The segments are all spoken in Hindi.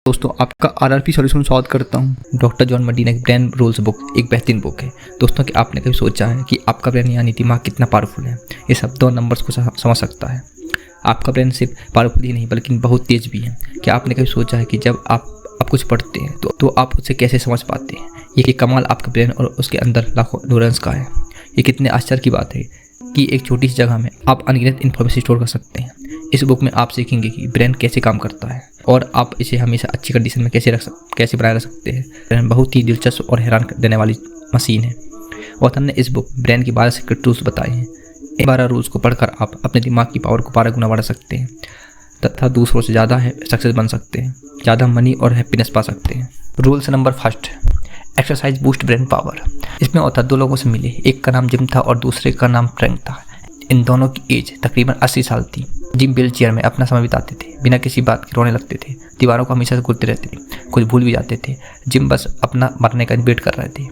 दोस्तों आपका आरआरपी सॉल्यूशन में स्वागत करता हूं। डॉक्टर जॉन मडीना की ब्रेन रूल्स बुक एक बेहतरीन बुक है। दोस्तों कि आपने कभी सोचा है कि आपका ब्रेन यानी दिमाग कितना पावरफुल है? ये सब दो नंबर्स को समझ सकता है। आपका ब्रेन सिर्फ पावरफुल ही नहीं बल्कि बहुत तेज भी है। क्या आपने कभी सोचा है कि जब आप कुछ पढ़ते हैं तो आप उसे कैसे समझ पाते हैं? ये कमाल आपके ब्रेन और उसके अंदर लाखों न्यूरॉन्स का है। ये कितने आश्चर्य की बात है कि एक छोटी सी जगह में आप अनगिनत इन्फॉर्मेशन स्टोर कर सकते हैं। इस बुक में आप सीखेंगे कि ब्रेन कैसे काम करता है और आप इसे हमेशा अच्छी कंडीशन में कैसे बनाए रख सकते हैं। ब्रेन बहुत ही दिलचस्प और हैरान कर देने वाली मशीन है। ऑथर ने इस बुक ब्रेन के 12 सीक्रेट रूल्स बताए हैं। इन 12 रूल्स को पढ़कर आप अपने दिमाग की पावर को 12 गुना बढ़ा सकते हैं तथा दूसरों से ज़्यादा सक्सेस बन सकते हैं, ज़्यादा मनी और हैप्पीनेस पा सकते हैं। Rules number 1, exercise boost brain power. इसमें ऑथर दो लोगों से मिले, एक का नाम जिम था और दूसरे का नाम फ्रैंक था। इन दोनों की एज तकरीबन 80 साल थी। जिम व्हील चेयर में अपना समय बिताते थे, बिना किसी बात के रोने लगते थे, दीवारों को हमेशा से घूरते रहते थे, कुछ भूल भी जाते थे। जिम बस अपना मरने का वेट कर रहे थे,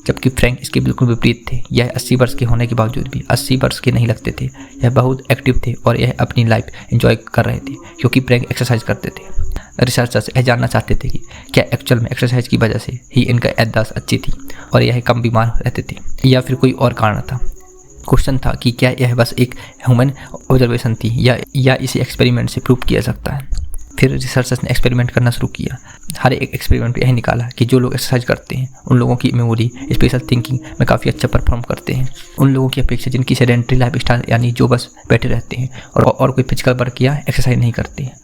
जबकि फ्रैंक इसके बिल्कुल विपरीत थे। यह 80 वर्ष के होने के बावजूद भी 80 वर्ष के नहीं लगते थे। यह बहुत एक्टिव थे और यह अपनी लाइफ एंजॉय कर रहे थे क्योंकि फ्रैंक एक्सरसाइज करते थे। रिसर्चर्स यह जानना चाहते थे कि क्या एक्चुअल में एक्सरसाइज की वजह से ही इनका याददाश्त अच्छी थी और यह कम बीमार रहते थे या फिर कोई और कारण था। क्वेश्चन था कि क्या यह बस एक ह्यूमन ऑब्जर्वेशन थी या इसे एक्सपेरिमेंट से प्रूव किया सकता है। फिर रिसर्चर्स ने एक्सपेरिमेंट करना शुरू किया। हर एक एक्सपेरिमेंट यही निकाला कि जो लोग एक्सरसाइज करते हैं उन लोगों की मेमोरी, स्पेशल थिंकिंग में काफ़ी अच्छा परफॉर्म करते हैं उन लोगों की अपेक्षा जिनकी सेडेंटरी लाइफ स्टाइल यानी जो बस बैठे रहते हैं और कोई फिजिकल वर्क या एक्सरसाइज नहीं करते हैं।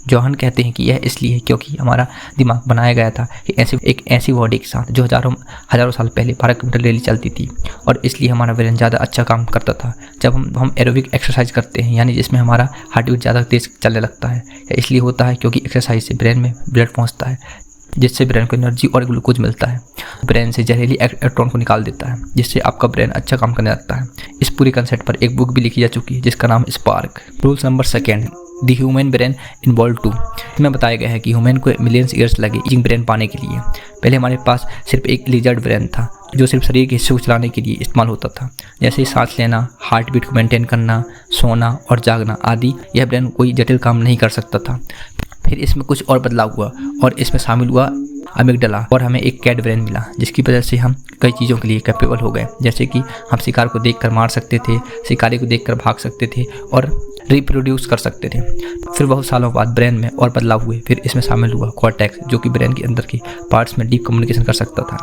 जॉहन कहते हैं कि यह इसलिए है क्योंकि हमारा दिमाग बनाया गया था कि एक ऐसी बॉडी के साथ जो हज़ारों साल पहले 12 किलोमीटर डेली चलती थी और इसलिए हमारा ब्रेन ज़्यादा अच्छा काम करता था। जब हम एरोबिक एक्सरसाइज करते हैं यानी जिसमें हमारा हार्ट बीट ज़्यादा तेज चलने लगता है, इसलिए होता है क्योंकि एक्सरसाइज से ब्रेन में ब्लड पहुँचता है जिससे ब्रेन को एनर्जी और ग्लूकोज मिलता है। ब्रेन से जहरीली इलेक्ट्रॉन को निकाल देता है जिससे आपका ब्रेन अच्छा काम करने लगता है। इस पूरी कंसेप्ट पर एक बुक भी लिखी जा चुकी है जिसका नाम Spark. Rules number 2, the human brain involve too. इसमें बताया गया है कि ह्यूमन को मिलियंस ईयर्स लगे इचिंग ब्रेन पाने के लिए। पहले हमारे पास सिर्फ एक लिजर्ड ब्रेन था जो सिर्फ शरीर के हिस्से को चलाने के लिए इस्तेमाल होता था, जैसे सांस लेना, हार्ट बीट को मेंटेन करना, सोना और जागना आदि। यह ब्रेन कोई जटिल काम नहीं कर सकता था। फिर इसमें कुछ और बदलाव हुआ और इसमें शामिल हुआ अमिगडाला और हमें एक कैट ब्रेन मिला जिसकी वजह से हम कई चीज़ों के लिए कैपेबल हो गए, जैसे कि हम शिकार को देखकर मार सकते थे, शिकारी को देखकर भाग सकते थे और रिप्रोड्यूस कर सकते थे। फिर बहुत सालों बाद ब्रेन में और बदलाव हुए। फिर इसमें शामिल हुआ कॉर्टेक्स जो कि ब्रेन के अंदर के पार्ट्स में डीप कम्युनिकेशन कर सकता था,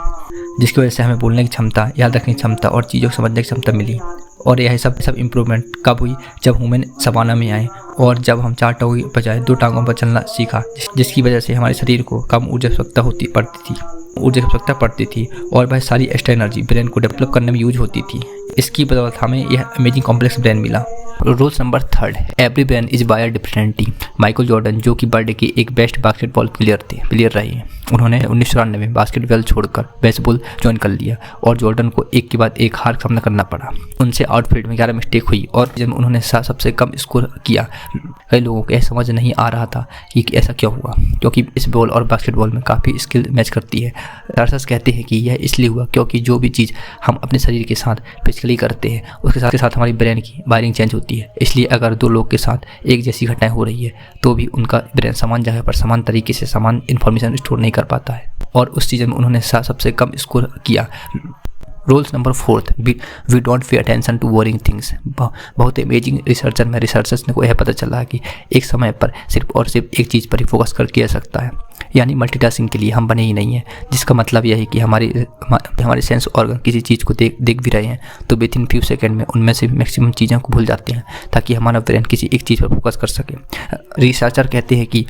जिसकी वजह से हमें बोलने की क्षमता, याद रखने की क्षमता और चीज़ों को समझने की क्षमता मिली। और यह सब इम्प्रूवमेंट कब हुई? जब ह्यूमन सवाना में आए और जब हम 4 टांगों की बजाय 2 टांगों पर चलना सीखा, जिसकी वजह से हमारे शरीर को कम ऊर्जा की आवश्यकता पड़ती थी और वह सारी एक्स्ट्रा एनर्जी ब्रेन को डेवलप करने में यूज होती थी। इसकी बदौलत हमें यह अमेजिंग कॉम्प्लेक्स ब्रेन मिला। Rules number 3, every brain is wired differently. Michael Jordan जो कि बर्थडे के एक बेस्ट बास्केटबॉल प्लेयर रहे हैं, उन्होंने 1994 में बास्केटबॉल छोड़कर बेसबॉल ज्वाइन कर लिया और जॉर्डन को एक के बाद एक हार का सामना करना पड़ा। उनसे आउटफील्ड में 11 मिस्टेक हुई और जब उन्होंने सबसे कम स्कोर किया, कई लोगों को यह समझ नहीं आ रहा था कि ऐसा क्यों हुआ, क्योंकि इस बॉल और बास्केटबॉल में काफ़ी स्किल मैच करती है। रिसर्चर्स कहते हैं कि यह इसलिए हुआ क्योंकि जो भी चीज़ हम अपने शरीर के साथ फिजिकली करते हैं उसके साथ हमारी ब्रेन की वायरिंग चेंज होती है। इसलिए अगर 2 लोग के साथ एक जैसी घटनाएं हो रही है तो भी उनका ब्रेन समान जगह पर समान तरीके से समान इन्फॉर्मेशन स्टोर नहीं कर पाता है और उस चीज़ में उन्होंने सबसे कम स्कोर किया। Rules number 4, we don't pay attention to boring things. बहुत अमेजिंग रिसर्चर्स ने को यह पता चला कि एक समय पर सिर्फ और सिर्फ एक चीज़ पर ही फोकस कर किया सकता है, यानी मल्टीटास्किंग के लिए हम बने ही नहीं हैं। जिसका मतलब यह है कि हमारे सेंस ऑर्गन किसी चीज़ को देख भी रहे हैं तो विद इन फ्यू सेकेंड में उनमें से मैक्सिमम चीज़ों को भूल जाते हैं ताकि हमारा ब्रेन किसी एक चीज़ पर फोकस कर सके। रिसर्चर कहते हैं कि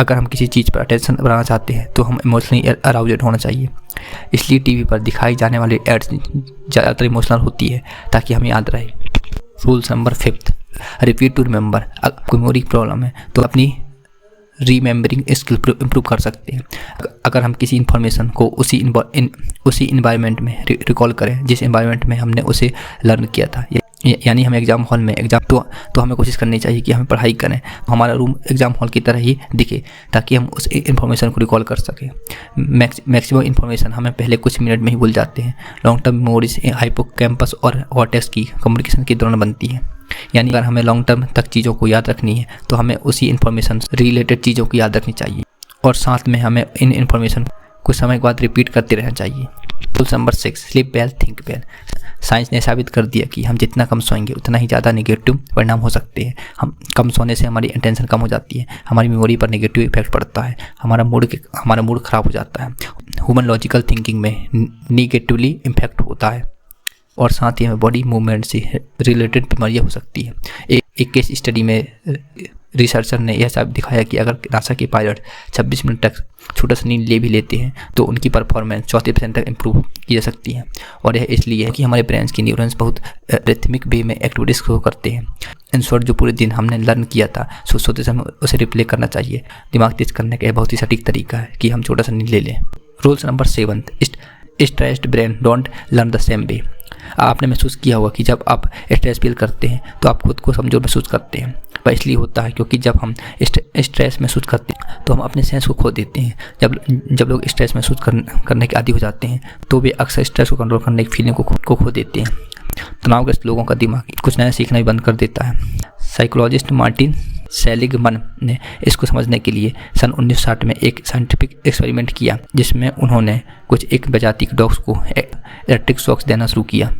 अगर हम किसी चीज़ पर अटेंशन बनाना चाहते हैं तो हम इमोशनली अराउज्ड होना चाहिए। इसलिए टीवी पर दिखाई जाने वाली एड्स ज़्यादातर इमोशनल होती है ताकि हमें याद रहे। Rules number 5, repeat to remember. कोई मेमोरी प्रॉब्लम है तो अपनी रीमेंबरिंग स्किल इम्प्रूव कर सकते हैं। अगर हम किसी इन्फॉर्मेशन को उसी इन्वायरमेंट में रिकॉल करें जिस इन्वायरमेंट में हमने उसे लर्न किया था, यानी हम एग्ज़ाम हॉल में तो हमें कोशिश करनी चाहिए कि हमें पढ़ाई करें, हमारा रूम एग्ज़ाम हॉल की तरह ही दिखे ताकि हम उस इन्फॉर्मेशन को रिकॉल कर सकें। मैक्सिमम इन्फॉर्मेशन हमें पहले कुछ मिनट में ही भूल जाते हैं। लॉन्ग टर्म मेमोरीज हाइपोकैम्पस और कॉर्टेक्स की कम्युनिकेशन के दौरान बनती है। यानी अगर हमें लॉन्ग टर्म तक चीज़ों को याद रखनी है तो हमें उसी इन्फॉर्मेशन रिलेटेड चीज़ों को याद रखनी चाहिए। और साथ में हमें इन इन्फॉर्मेशन कुछ समय के बाद रिपीट करते रहना चाहिए। Rule number 6, sleep well think well. Science ने साबित कर दिया कि हम जितना कम सोएंगे उतना ही ज़्यादा नेगेटिव परिणाम हो सकते हैं। हम कम सोने से हमारी अटेंशन कम हो जाती है, हमारी मेमोरी पर नेगेटिव इफेक्ट पड़ता है, हमारा मूड ख़राब हो जाता है, ह्यूमन लॉजिकल थिंकिंग में नेगेटिवली इम्पैक्ट होता है और साथ ही हमें बॉडी मूवमेंट से रिलेटेड बीमारियाँ हो सकती है। एक केस स्टडी में रिसर्चर ने यह साबित दिखाया कि अगर नासा के पायलट 26 मिनट तक छोटा सा नींद ले भी लेते हैं तो उनकी परफॉर्मेंस 34% तक इम्प्रूव की जा सकती है। और यह इसलिए है कि हमारे ब्रेन की न्यूरॉन्स बहुत रिथमिक वे में एक्टिविटीज़ को करते हैं। इन शॉर्ट, जो पूरे दिन हमने लर्न किया था सोते समय उसे रिप्ले करना चाहिए। दिमाग तेज करने का यह बहुत ही सटीक तरीका है कि हम छोटा सा नींद ले लें। Rules number 7, stressed brain don't learn the same way. आपने महसूस किया होगा कि जब आप स्ट्रेस फील करते हैं तो आप खुद को कमजोर महसूस करते हैं। वह इसलिए होता है क्योंकि जब हम स्ट्रेस महसूस करते हैं तो हम अपने सेंस को खो देते हैं। जब लोग स्ट्रेस महसूस करने के आदी हो जाते हैं तो वे अक्सर स्ट्रेस को कंट्रोल करने की फीलिंग को खो देते हैं। तनावग्रस्त लोगों का दिमाग कुछ नया सीखना भी बंद कर देता है। साइकोलॉजिस्ट मार्टिन सेलिगमन ने इसको समझने के लिए सन 1960 में एक साइंटिफिक एक्सपेरिमेंट किया जिसमें उन्होंने कुछ एक प्रजाति के डॉग्स को इलेक्ट्रिक शॉक्स देना शुरू किया।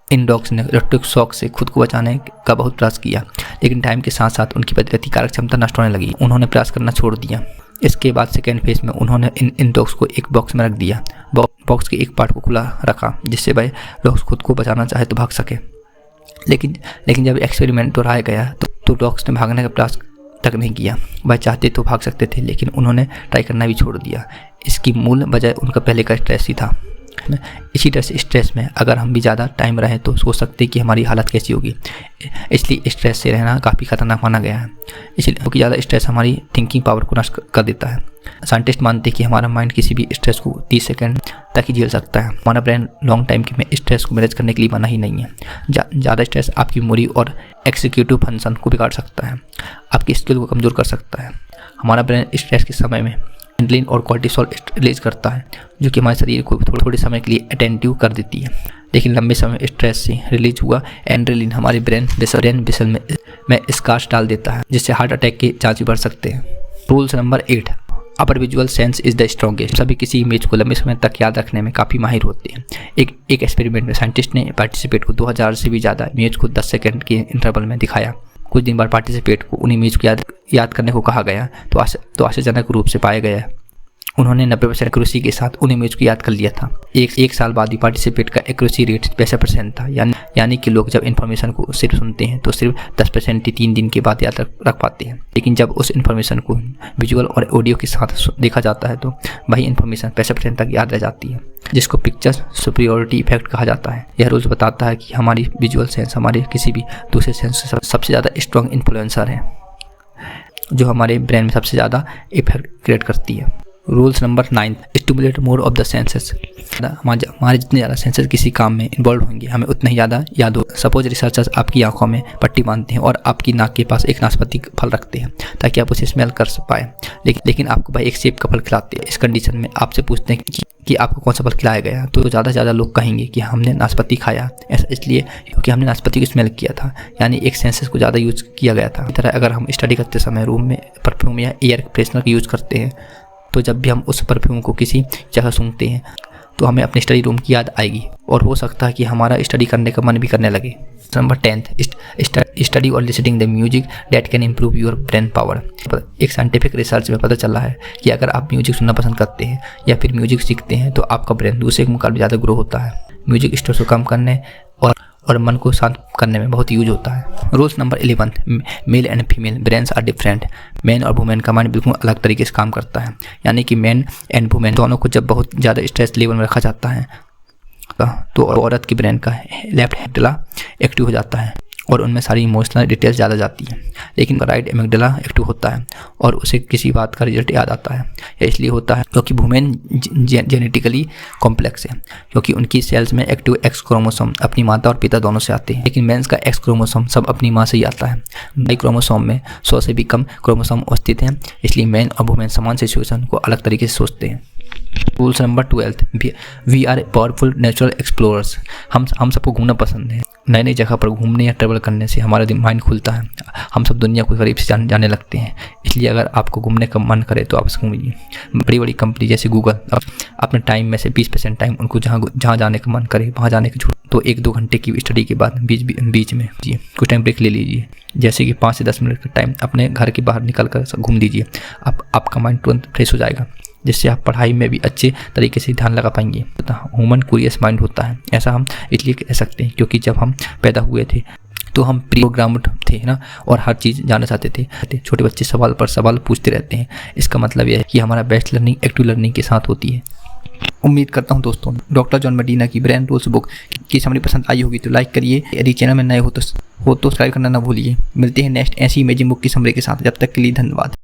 इन डॉग्स ने इलेक्ट्रिक शॉक से खुद को बचाने का बहुत प्रयास किया, लेकिन टाइम के साथ साथ उनकी प्रतिकारक क्षमता नष्ट होने लगी। उन्होंने प्रयास करना छोड़ दिया। इसके बाद सेकेंड फेज में उन्होंने इन डॉग्स को एक बॉक्स में रख दिया। बॉक्स के एक पार्ट को खुला रखा जिससे वह डॉग्स खुद को बचाना चाहे तो भाग सके। लेकिन जब एक्सपेरिमेंट दोहराया गया तो डॉग्स ने भागने का प्रयास तक नहीं किया। वह चाहते तो भाग सकते थे, लेकिन उन्होंने ट्राई करना भी छोड़ दिया। इसकी मूल वजह उनका पहले का स्ट्रेस ही था। इसी तरह से स्ट्रेस में अगर हम भी ज़्यादा टाइम रहें तो सोच सकते हैं कि हमारी हालत कैसी होगी। इसलिए स्ट्रेस से रहना काफ़ी खतरनाक माना गया है, इसलिए क्योंकि ज़्यादा स्ट्रेस हमारी थिंकिंग पावर को नष्ट कर देता है। साइंटिस्ट मानते हैं कि हमारा माइंड किसी भी स्ट्रेस को 30 सेकंड तक ही झेल सकता है। हमारा ब्रेन लॉन्ग टाइम में स्ट्रेस को मैनेज करने के लिए बना ही नहीं है। ज़्यादा स्ट्रेस आपकी मेमोरी और एग्जीक्यूटिव फंक्शन को बिगाड़ सकता है, आपकी स्किल को कमज़ोर कर सकता है। हमारा ब्रेन स्ट्रेस के समय में एड्रेनलिन और कोर्टिसोल रिलीज करता है जो कि हमारे शरीर को थोड़े समय के लिए अटेंटिव कर देती है। लेकिन लंबे समय स्ट्रेस से रिलीज हुआ एड्रेनलिन हमारे ब्रेन वेसल में स्कार्स डाल देता है जिससे हार्ट अटैक के चांस बढ़ सकते हैं। Rules number 8, upper visual sense is the strongest. सभी किसी इमेज को लंबे समय तक याद रखने में काफ़ी माहिर होते हैं। एक एक्सपेरिमेंट में साइंटिस्ट ने पार्टिसिपेट को 2000 से भी ज़्यादा इमेज को 10 सेकंड के इंटरवल में दिखाया। कुछ दिन बाद पार्टिसिपेट को उन इमेज को याद करने को कहा गया तो आश्चर्यजनक रूप से पाया गया उन्होंने 90% एक्यूरेसी के साथ उन इमेज को याद कर लिया था। एक साल बाद भी पार्टिसिपेट का एक्यूरेसी रेट 65% था, यानी कि लोग जब इन्फॉर्मेशन को सिर्फ सुनते हैं तो सिर्फ 10% ही 3 दिन के बाद याद रख पाते हैं। लेकिन जब उस इन्फॉर्मेशन को विजुअल और ऑडियो के साथ देखा जाता है तो वही इन्फॉर्मेशन 65% तक याद रह जाती है, जिसको पिक्चर सुपीरियॉरिटी इफेक्ट कहा जाता है। यह रूल्स बताता है कि हमारी विजुअल सेंस हमारे किसी भी दूसरे सेंस से सबसे ज़्यादा स्ट्रॉन्ग इन्फ्लुएंसर है जो हमारे ब्रेन में सबसे ज़्यादा इफेक्ट क्रिएट करती है। Rules number 9, stimulate more of the senses. हमारे जितने ज़्यादा सेंसेस किसी काम में इन्वॉल्व होंगे हमें उतना ही ज़्यादा याद हो। सपोज रिसर्चर्स आपकी आंखों में पट्टी बांधते हैं और आपकी नाक के पास एक नाशपाती फल रखते हैं ताकि आप उसे स्मेल कर पाए, लेकिन आपको भाई एक सेब का फल खिलाते हैं। इस कंडीशन में आपसे पूछते हैं कि आपको कौन सा फल खिलाया गया, तो ज़्यादा से ज़्यादा लोग कहेंगे कि हमने नाशपाती खाया। ऐसा इसलिए क्योंकि हमने नाशपाती को स्मेल किया था, यानी एक सेंसेस को ज़्यादा यूज़ किया गया था। इस तरह अगर हम स्टडी करते समय रूम में परफ्यूम या एयर फ्रेशनर का यूज़ करते हैं तो जब भी हम उस परफ्यूम को किसी जगह सूंघते हैं तो हमें अपने स्टडी रूम की याद आएगी और हो सकता है कि हमारा स्टडी करने का मन भी करने लगे। नंबर 10, स्टडी और listening the music that can improve your brain power. एक साइंटिफिक रिसर्च में पता चला है कि अगर आप म्यूजिक सुनना पसंद करते हैं या फिर म्यूजिक सीखते हैं तो आपका ब्रेन दूसरे के मुकाबले ज़्यादा ग्रो होता है। म्यूजिक स्ट्रेस को कम करने और मन को शांत करने में बहुत यूज होता है। Rules number 11, male and female brains are different. Man और वुमेन का माइंड बिल्कुल अलग तरीके से काम करता है, यानी कि मैन एंड वुमेन दोनों को जब बहुत ज़्यादा स्ट्रेस लेवल में रखा जाता है तो औरत की ब्रेन का लेफ्ट एमिगडाला एक्टिव हो जाता है और उनमें सारी इमोशनल डिटेल्स ज़्यादा जाती हैं, लेकिन राइट एमिगडाला एक्टिव होता है और उसे किसी बात का रिजल्ट याद आता है। यह इसलिए होता है क्योंकि वुमेन जेनेटिकली कॉम्प्लेक्स है, क्योंकि उनकी सेल्स में एक्टिव एक्स क्रोमोसोम अपनी माता और पिता दोनों से आते हैं, लेकिन मेंस का एक्स क्रोमोसोम सब अपनी माँ से ही आता है। वाई क्रोमोसोम में 100 से भी कम क्रोमोसोम स्थित हैं, इसलिए मेन और वुमेन समान सिचुएशन को अलग तरीके से सोचते हैं। Rules number 12, we are powerful natural explorers. हम सबको घूमना पसंद है। नई नई जगह पर घूमने या ट्रैवल करने से हमारा माइंड खुलता है। हम सब दुनिया को करीब से जाने लगते हैं। इसलिए अगर आपको घूमने का मन करे तो आप घूमिए। बड़ी बड़ी कंपनी जैसे गूगल अपने टाइम में से 20% टाइम उनको जहाँ जाने का मन करे वहाँ जाने की छूट। तो 1-2 घंटे की स्टडी के बाद बीच में कुछ टाइम ब्रेक ले लीजिए, जैसे कि 5 से 10 मिनट का टाइम अपने घर के बाहर निकल कर घूम लीजिए। आपका माइंड तुरंत फ्रेश हो जाएगा, जिससे आप पढ़ाई में भी अच्छे तरीके से ध्यान लगा पाएंगे। ह्यूमन क्यूरियस माइंड होता है, ऐसा हम इसलिए कह सकते हैं क्योंकि जब हम पैदा हुए थे तो हम प्रोग्राम्ड थे ना, और हर चीज़ जानना चाहते थे। छोटे बच्चे सवाल पर सवाल पूछते रहते हैं। इसका मतलब यह है कि हमारा बेस्ट लर्निंग एक्टिव लर्निंग के साथ होती है। उम्मीद करता हूं दोस्तों डॉक्टर जॉन मडीना की ब्रेन रूल्स बुक की समरी पसंद आई होगी तो लाइक करिए। यदि चैनल में नए हो तो सब्सक्राइब करना ना भूलिए। मिलते हैं नेक्स्ट ऐसी इमेजिंग बुक की समरी के साथ। जब तक के लिए धन्यवाद।